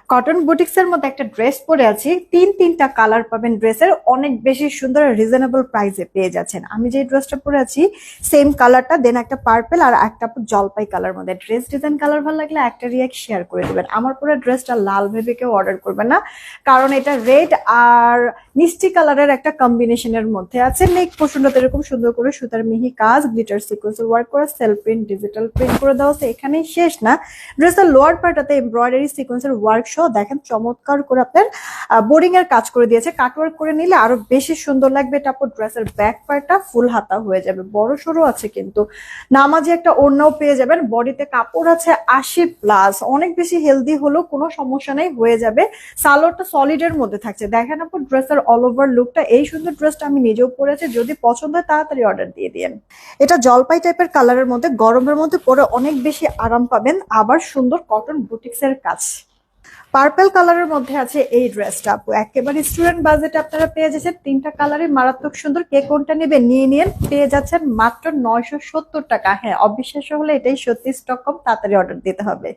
Cotton বুটিক্সের মধ্যে একটা ড্রেস পরে আছি, তিনটা কালার পাবেন ড্রেসের, অনেক বেশি সুন্দর রিজনেবল প্রাইসে পেয়ে যাচ্ছেন। আমি যে ড্রেসটা পরে আছি সেম কালারটা, দেন একটা পার্পল আর একটা জলপাই কালার মধ্যে। ড্রেস ডিজাইন কালার ভালো লাগলে একটা রিয়াক্ট শেয়ার করে দিবেন। আমার পুরো ড্রেসটা লাল ভেবে কেউ অর্ডার করবেন না, কারণ এটা রেড আর মিষ্টি কালারের একটা কম্বিনেশনের মধ্যে আছে। নেক পোর্শনটাতে এরকম সুন্দর করে সুতার মিহি কাজ, গ্লিটার সিকোয়েন্সের ওয়ার্ক করা, সেলফ প্রিন্ট ডিজিটাল প্রিন্ট করে দেওয়া আছে। এখানেই শেষ না, ড্রেসের লোয়ার পার্টটাতে এমব্রয়ডারি সিকোয়েন্সের ওয়ার্ক সহ দেখেন চমৎকার করে আপনার বোরিং এর কাজ করে দিয়েছে। কাটওয়ার্ক করে নিলে আরো বেশি সুন্দর লাগবে। তারপর ড্রেসের ব্যাক পার্টটা ফুল হাতা হয়ে যাবে, বড় সড়ো আছে কিন্তু নামাজি একটা ওড়নাও পেয়ে যাবেন। বডিতে কাপড় আছে 80+, অনেক বেশি হেলদি হলেও কোনো সমস্যা নেই, হয়ে যাবে। সালোয়ারটা সলিড এর মধ্যে থাকছে। দেখেন আপু ড্রেসের অল ওভার লুকটা। এই সুন্দর ড্রেসটা আমি নিজেও পরেছি, যদি পছন্দ হয় তাড়াতাড়ি অর্ডার দিয়ে দিন। এটা জলপাই টাইপের কালারের মধ্যে, গরমের মধ্যে পরে অনেক বেশি আরাম পাবেন। আবার সুন্দর কটন বুটিক্স এর কাজ। পার্পল কালারের মধ্যে আছে এই ড্রেসটা আপু, একেবারে স্টুডেন্ট বাজেটে আপনারা পেয়ে যাচ্ছেন। তিনটা কালারই মারাত্মক সুন্দর। কে কোনটা নেবেন নিয়ে নিন, পেয়ে যাচ্ছেন মাত্র 970 টাকা। হ্যাঁ, অবিশ্বাস্য হলে এটাই সত্যি, স্টক কম, তাড়াতাড়ি অর্ডার দিতে হবে।